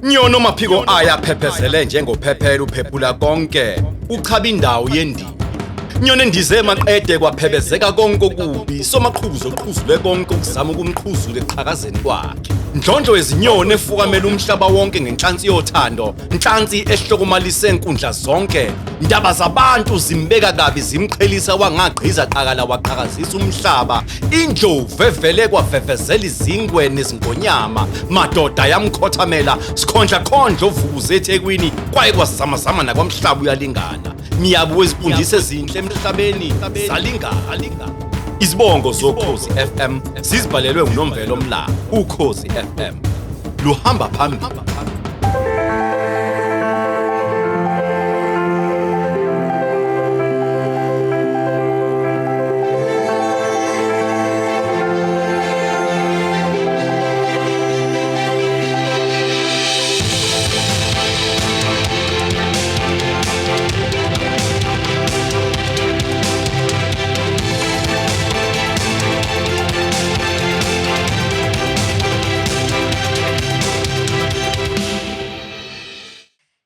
Nyono maphiko ayaphephezele njengophephela uphephula konke uchaba indawo yendima. Nyono endize emaqede kwaphebezeka konke okubi somaqhuzu oqhuzule konke ukuzama ukumqhuzula eqhakazeni kwakhe. Ndlondlo wezinyoni efukamela umhlaba wonke ngenhlansi yothando, inhlansi ehlokomalise enkundla zonke. Indaba zabantu zimbeka kabi zimqhelisa wangagqiza qakala waqhakazisa umhlaba. Indlovu evele kwavevezela izingwe nezingonyama. Madoda yamkhothamela sikhondla khondlo ovukuze eThekwini kwaye kwazamazama nakwamhlaba uyalingana. Miyabu wezifundise ezinhle emhlabeni zalingana. Izibongo zokhozi FM sizibhalelwe nguNomvelo Mla. Ukhozi FM luhamba phambili.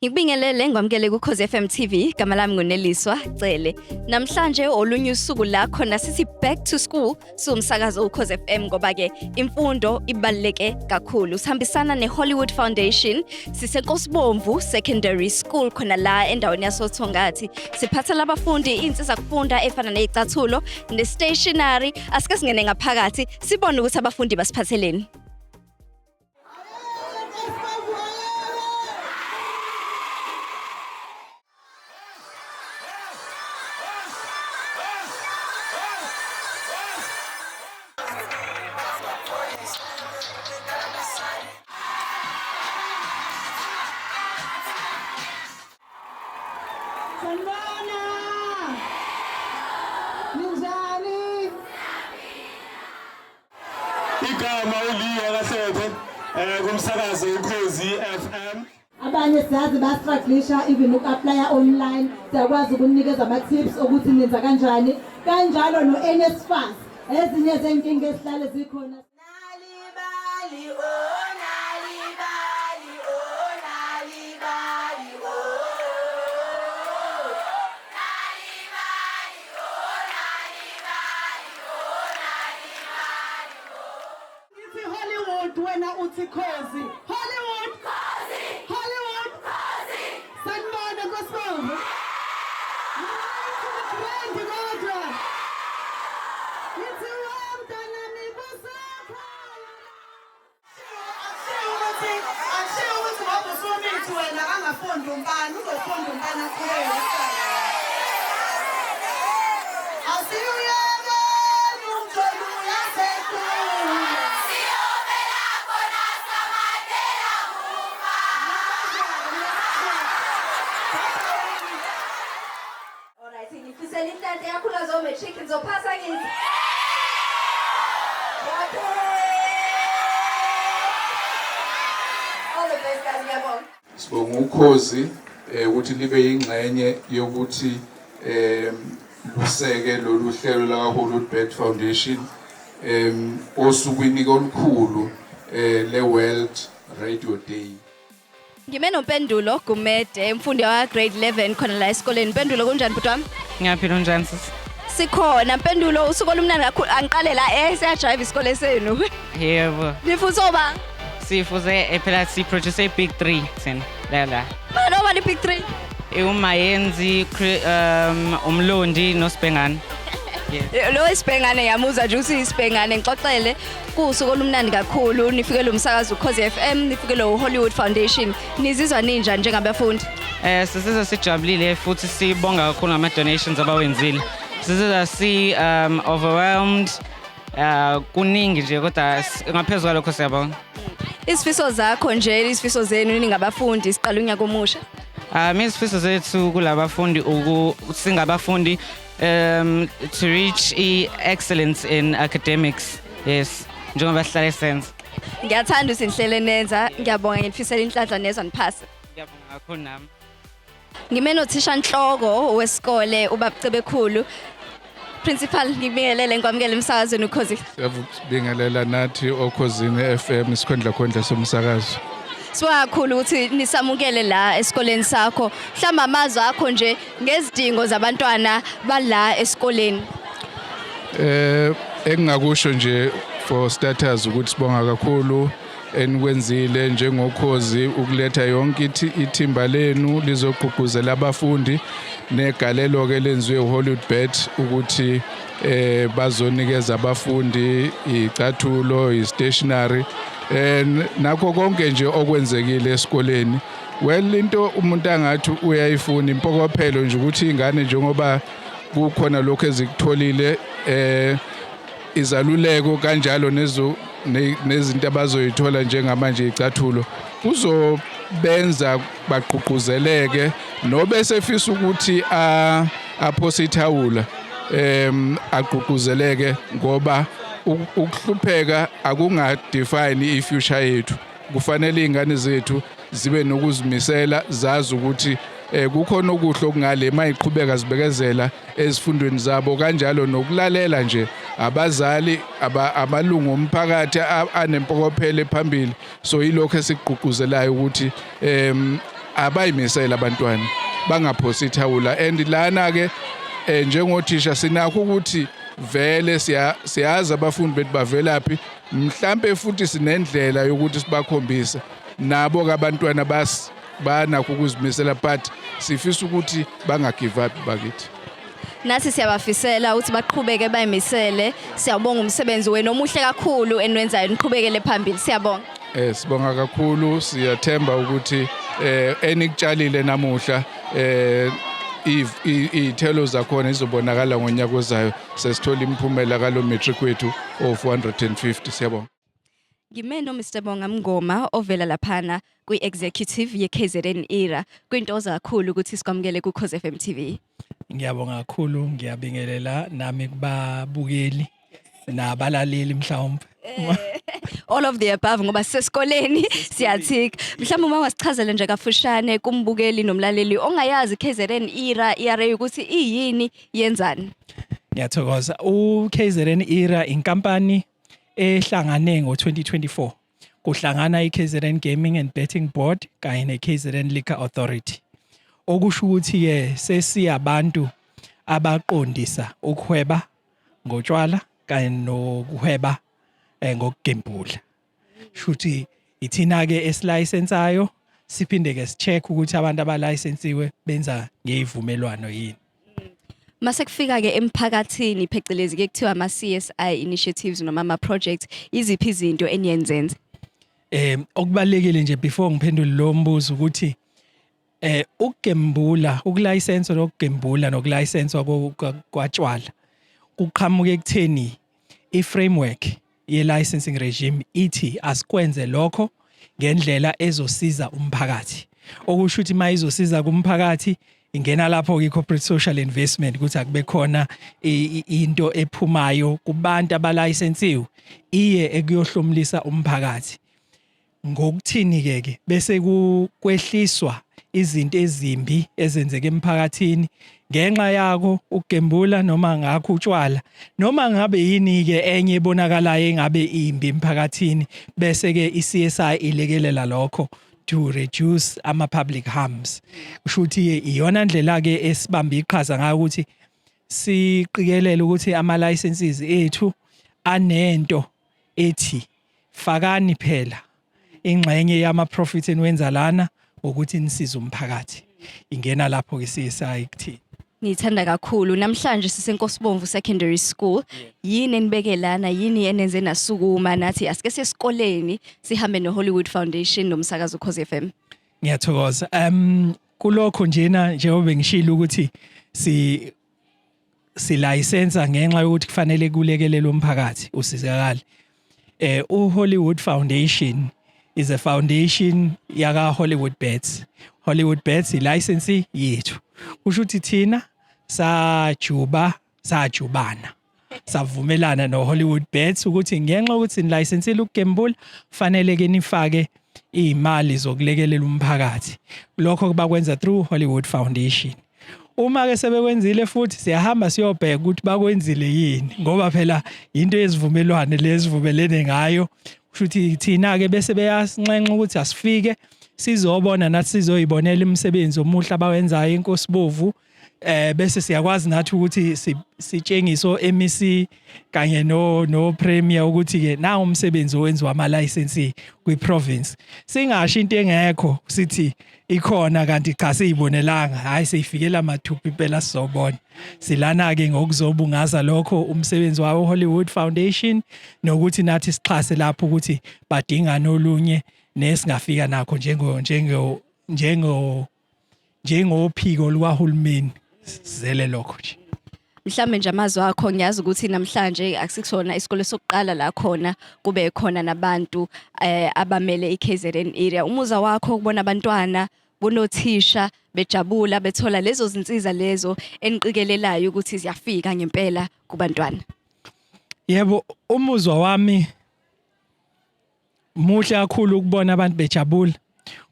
Ngikubingelele ngwamkele kuKhozi FM TV, gama lami nguNeliswa Cele. Namhlanje olunye usuku la khona sithi back to school sumsakazo uKhozi FM ngoba ke imfundo ibaluleke kakhulu. Sihambisana neHollywood Foundation, siseNkosibomvu Secondary School khona la endaweni yasoThongathi. Siphathela abafundi insizwa kufunda efana nezicathulo nestationery. Asike singene ngaphakathi sibone ukuthi abafundi basiphatheleni. Igama uLiya kaSethe kumsakazo uKhozi FM. Abanye siyazi bastruglisha even uku-applya online. Siyakwazi ukunikeza ama-tips ukuthi nenza kanjani. Kanjalo no-NSFAS. Ezinye zenkinga esihlale zikhona. Wena uthi Khozi Hollywood Khozi Hollywood Khozi sanibona nkosibongo ngithi kodwa ngithi wamntana mibusakho ashiya ukuthi ngoba usomithi wena angafonda umbani uzofonda umbani akhulele asiyo Inhlanhla yakhula zome chicken zophasa ngithi. All the best guys ngiyabonga. Sibonga uKhozi ukuthi libe yingxenye yokuthi luseke lolu hlelo la Hollywood Foundation osukwini olukhulu le World Radio Day. Ngime noMpendulo Gumede, umfundi wa grade 11 khona la esikoleni. Mpendulo kunjani bhuti wami? Ngiyaphila njani sisi? Sikhona Mpendulo usuku olumnandi kakhulu angiqale la siyajive isikole senu. Yebo. Nifuze oba? Sifuze phela si produce Big 3 sen la. Mana oba ni Big 3? uMayenzi uMlondi noSibengane. Lo Sibengane yamuza nje uthi Sibengane ngixoxele kusuku olumnandi kakhulu nifike lo msakazo uKhozi FM nifike lo Hollywood Foundation nizizwa ninjani njengabafundi? Sizizwa sijabulile futhi sibonga kakhulu ngama donations abawenzile. Sizizwa si overwhelmed kuningi nje kodwa ngaphezulu kwalokho siyabonga. Isifiso zakho nje, isifiso zenu ningabafundi siqala unyaka omusha. Isifiso zethu kulabafundi singabafundi to reach excellence in academics. Yes, njengoba sihlale senza. Ngiyathanda usinihlele nenza, ngiyabonga ngifisela inhlanhla nezwa niphase. Ngiyabonga kakhulu nami. Ngimene uthisha nhloko wesikole ubabucebekhulu. Principal ngibingelele ngikwamukele emsakazweni ukhozi. Siyabingelela nathi okhosini FM isikhondla somsakazo. Siwakhulu ukuthi nisamukele la esikoleni sakho. Mhlamba amazwi akho nje ngezidingo zabantwana bala esikoleni. Engingakusho nje for starters ukuthi sibonga kakhulu enikwenzile njengokhozi ukuletha yonke ithimba lenu lizogqugquzela abafundi negalelo ke lenziwe uHollywood Bet ukuthi bazonikeza abafundi icathulo, istationery nakho konke nje okwenzekile esikoleni. Well into umuntu angathi uyayifuna impokophelo nje ukuthi ingane njengoba kukhona lokho ezikutholile izaluleko kanjalo nezinto abazoyithola njengamanje icathulo kuzobenza bagqugquzeleke nobe efisa ukuthi aphose ithawula agqugquzeleke ngoba ukuhlupheka akungadefine ifuture yethu. Kufanele izingane zethu zibe nokuzimisela zazi ukuthi kukhona okuhle okungale mayiqhubeka zibekezela ezifundweni zabo kanjalo nokulalela nje abazali amalungu omphakathi anempokophelo phambili. So yilokho esikugqugquzelayo ukuthi abayimisela abantwana bangaphosi ithawula and lana ke njengothisha sinakho ukuthi vele siyazi abafundi bethu bavelaphi mhlambe futhi sinendlela yokuthi sibakhombisa nabo ke abantwana banakho ukuzimisela but sifisa ukuthi bangagive up bakithi. Nathi siyabafisela ukuthi baqhubeke bayimisele. Siyabonga umsebenzi wenu omuhle kakhulu enwenzayo niqhubekele phambili. Siyabonga. Sibonga kakhulu, siyathemba ukuthi enikutshalile namuhla iy'thelo zakhona izobonakala ngonyaka ozayo sesithola imiphumela kalo matric wethu of 150. Siyabonga. Ngime no Mr Bonga Mngoma ovela laphana kwi-executive ye-KZN era. Kuyintoza kakhulu ukuthi sikwamukele ku-Cause FM TV. Ngiyabonga kakhulu, ngiyabingelela nami kubabukeli nabalaleli mhlawumbe. All of the above ngoba sesikoleni siyathika. Mhlawumbe uma wasichazela nje kafushane kumbukeli nomlaleli ongayazi KZN era ukuthi iyini yenzani. Ngiyathokoza. KZN era inkampani ehlangane ngo-2024. Kuhlangana iKZN Gaming and Betting Board kanye neKZN Liquor Authority. Okusho ukuthi sesiyabantu abaqondisa ukuhweba ngotshwala kanye nokuhweba ngokugembula. Shuthi ithina ke esilicensayo siphinde ke sicheck ukuthi abantu abalicensiwe benza ngeyivumelwano yini. Mase kufika ke emphakathini phecelezi ke kuthiwa ama CSI initiatives noma ama projects iziphi izinto eniyenzenze? Okubalekile nje before ngiphendule lo mbuzo ukuthi ukugembula, ukulicense lokugembula nokulicenswa kwatshwala kuqhamuke ekutheni iframework ye-licensing regime ithi asikwenze lokho ngendlela ezosiza umphakathi. Okusho ukuthi mayizosiza kumphakathi ingena lapho ke corporate social investment ukuthi akube khona into ephumayo kubantu abalicensiwe iye ekuyohlomlisa umphakathi. Ngokuthini ke bese kwehliswa izinto ezimbi ezenzeke emphakathini ngenxa yakho ukugembula noma ngakho utshwala noma ngabe yini ke enye ebonakalayo engabe imbi emphakathini bese ke iCSI ilekelela lokho to reduce ama public harms. Kusho ukuthi iyona ndlela ke esibamba iqhaza ngayo ukuthi siqikelele ukuthi ama licenses ethu anento ethi fakani phela ingxenye yama profit enwenza lana ukuthi nisize umphakathi. Ingena lapho ke CSI kuthini. Ngithanda kakhulu namhlanje sisenkosibomvu secondary school. Yini enibeke lana, yini enenze nasukuma nathi asike sesikoleni sihambe noHollywood Foundation nomsakazo Cause FM. Ngiyathokoza. Kulokho njena njengoba ngishilo ukuthi si license ngenxa yokuthi kufanele kulekelele umphakathi usizakala. uHollywood Foundation is a foundation yaka Hollywood Bets. Hollywood Bets license yethu. Kusho ukuthi thina sajubana. Savumelana no Hollywood Bets ukuthi ngenxa ukuthi license ukugembula fanele ke nifake imali zokulekelela umphakathi. Lokho kubakwenza through Hollywood Foundation. Uma ke sebekwenzile futhi siyahamba siyobheka ukuthi bakwenzile yini ngoba phela into yezivumelwane lezivumelene ngayo futhi thina ke bese beyasinxenxa ukuthi asifike sizobona nathi sizoyibonela imisebenzi omuhle abawenzayo inkosibovu bese siyakwazi nathi ukuthi sitshengiso MEC kanye no premier ukuthi ke na umsebenzi owenziwa ama license kwi province singasho into engekho sithi ikhona kanti cha siyibonelanga hayi siyifikela mathupha impela sizobona silana ke ngokuzobungaza lokho umsebenzi wawo Hollywood Foundation nokuthi nathi sixhase lapho ukuthi badinga nolunye nesingafika nakho njengophiko lukaHulumeni zele lokho nje. Mhlambe nje amazwi akho ngiyazi ukuthi namhlanje akusikusona isikole sokuqala la khona kube khona nabantu abamele iKZN area. Umuzwa wakho ukubona abantwana bonothisha bejabula bethola lezo zinsiza lezo eniqikelelayo ukuthi ziyafika ngempela kubantwana. Yebo, umuzwa wami muhle kakhulu ukubona abantu bejabula.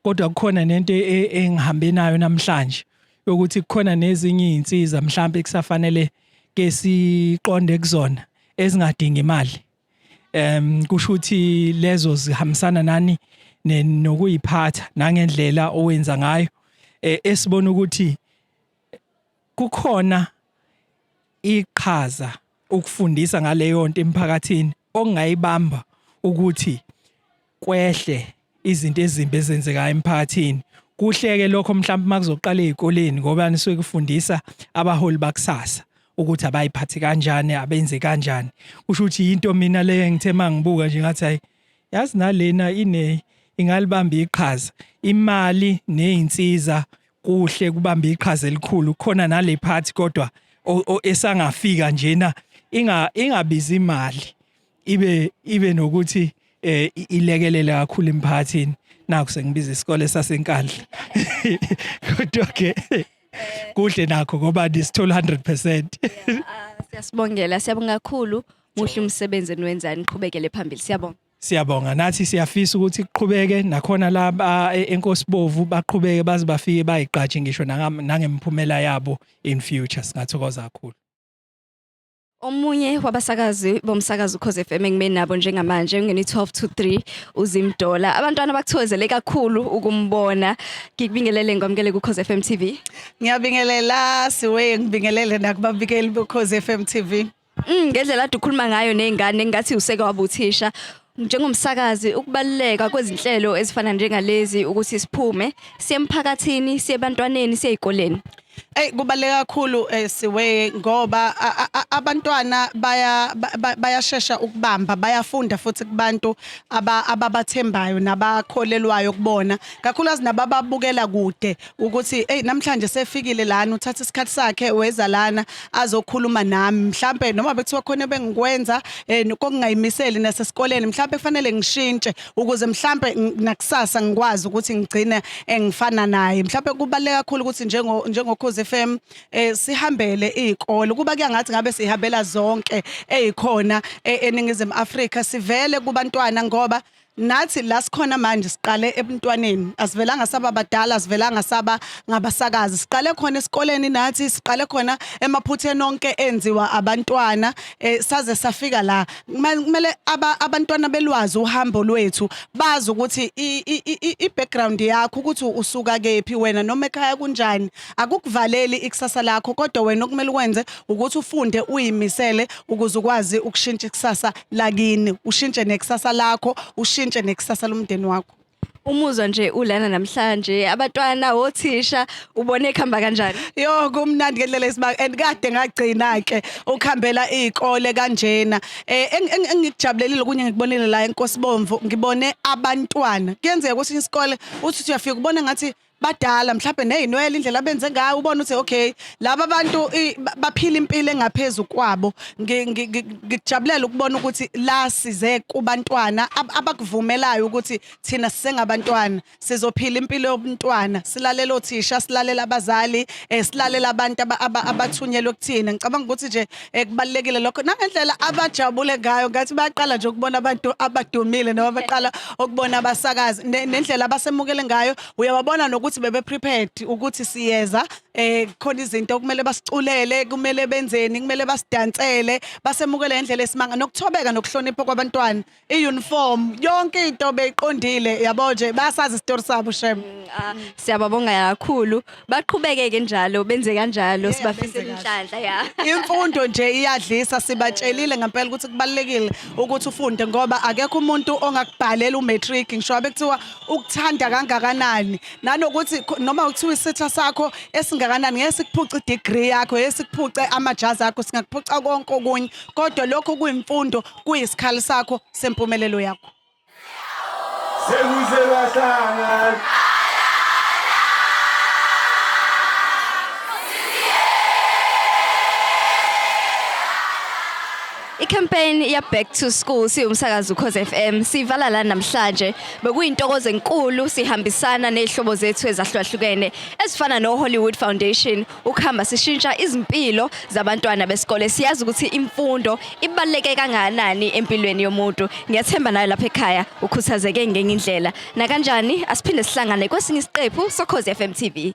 Kodwa kukhona nento engihambe nayo namhlanje ukuthi kukhona nezinye izinsiza mhlambe kusafanele ke siqonde kuzona ezingadingi imali. Kusho ukuthi lezo zihambisana nani nokuyiphatha nangendlela owenza ngayo esibona ukuthi kukhona iqhaza ukufundisa ngaleyo nto emphakathini ongayibamba ukuthi kwehle izinto ezimbi ezenzekayo emphakathini. Kuhleke lokho mhlawumbe makuzoqala ezikoleni ngoba nisuke kufundisa abaholi bakusasa ukuthi abayiphathi kanjani abenze kanjani. Kusho ukuthi into mina le ngithe mangibuka nje ngathi hayi yazi nalena ingalibamba iqhaza imali nezinsiza kuhle kubamba iqhaza elikhulu khona nale party kodwa esangafika njena ingabizi imali ibe nokuthi ilekelele kakhulu emphakathini. Naku sengibiza isikole sasenkandla kodwa ke kuhle nakho ngoba nisithola 100%. Siyabonga kakhulu muhle umsebenzi eniwenzani niqhubekele phambili siyabonga. Siyabonga nathi siyafisa ukuthi kuqhubeke nakhona laba enkosibovu baqhubeke baze bafike bayiqhatshe ngisho nangemphumela yabo in future singathokoza kakhulu. Omunye wabasakazi bomsakazo Ukhozi FM engime nabo njengamanje ungeni 12 to 3 uZimdola. Abantwana bakuthokozele kakhulu ukumbona. Ngikubingelele ngwamkele kuKhozi FM TV. Ngiyabingelela siwe ngibingelele nakubabikeli beKhozi FM TV. Ngendlela ade ukhuluma ngayo nezingane ngathi useke wabuthisha njengomsakazi ukubaluleka kwezinhlelo ezifana njengalezi ukuthi siphume siye emphakathini siye ebantwaneni siye ezikoleni. Kubaleka kakhulu siwe ngoba abantwana bayashesha ukubamba bayafunda futhi kubantu ababathembayo nabakholelwayo kubona kakhulukazi nabababukela kude ukuthi namhlanje sefikile lana uthatha isikhathi sakhe weza lana azokhuluma nami mhlambe noma bekuthiwa khona bengikwenza nokungayimiseli nasesikoleni mhlambe kufanele ngishintshe ukuze mhlambe nakusasa ngikwazi ukuthi ngigcine engifana naye mhlambe kubaleka kakhulu ukuthi njengoKhozi FM sihambele izikole kuba kuyangathi ngabe sihambela zonke ezikhona eNingizimu Afrika sivele kubantwana ngoba nathi la sikhona manje siqale ebuntwaneni asivelanga saba badala asivelanga saba ngabasakazi siqale khona esikoleni nathi siqale khona emaphutheni onke enziwa abantwana saze safika la kumele abantwana belwazi uhambo lwethu bazi ukuthi i-background yakho ukuthi usuka kephi wena noma ekhaya kunjani akukuvaleli ikusasa lakho kodwa wena okumele ukwenze ukuthi ufunde uyimisele ukuze ukwazi ukushintsha ikusasa lakini ushintshe nekusasa lakho ushintshe nekusasa lomndeni wakho. Umuzwa nje ulana namhlanje abantwana othisha ubone ekhamba kanjani? Yo kumnandi ngendlela esibaka andikade ngagcina ke ukuhambela izikole kanjena engikujabulelile kunye ngikubonile la enkosibomvu ngibone abantwana kuyenzeka ukuthi isikole uthi uyafika ubone ngathi badala mhlawumbe nezinwele indlela abenze ngayo ubona ukuthi okay laba bantu baphila impilo engaphezulu kwabo ngijabulela ukubona ukuthi la size kubantwana abakuvumelayo ukuthi thina sisengabantwana sizophila impilo yobuntwana silalela othisha silalela abazali silalela abantu abathunyelwe kuthina ngicabanga ukuthi nje kubalekile lokho nangendlela abajabule ngayo ngathi bayaqala nje ukubona abantu abadumile noma baqala ukubona abasakazi nendlela abasemukele ngayo uyababona nokuthi bebe prepared ukuthi siyeza khona izinto okumele basiculele kumele benzeni kumele basidansele basemukele indlela esimanga nokuthobeka nokuhlonipha kwabantwana iuniform yonke into beyiqondile yabo nje basazi isitori sabo shem siyababonga kakhulu baqhubeke njalo benze kanjalo sibafisela inhlanhla ya imfundo nje iyadlisa sibatshelile ngempela ukuthi kubalekile ukuthi ufunde ngoba akekho umuntu ongakubhalela umatric ngisho bekuthiwa ukuthanda kangakanani nanokuthi noma ukuthiwa isitha sakho esingakanani ngeke sikuphuce idegree yakho esikuphuce amajazi akho singakuphuca konke okunye kodwa lokho kuyimfundo kuyisikhali sakho sempumelelo yakho Sekuze bahlangana I-campaign ya Back to School siwumsakazo Ukhozi FM sivala la namhlanje bekuyintokozo enkulu sihambisana nezihlobo zethu ezahlukahlukene ezifana no Hollywood Foundation ukuhamba sishintsha izimpilo zabantwana besikole siyazi ukuthi imfundo ibaluleke kangakanani empilweni yomuntu ngiyathemba nayo lapha ekhaya ukhuthazeke ngenye indlela na kanjani asiphinde sihlangane kwesinye isiqephu soKhozi FM TV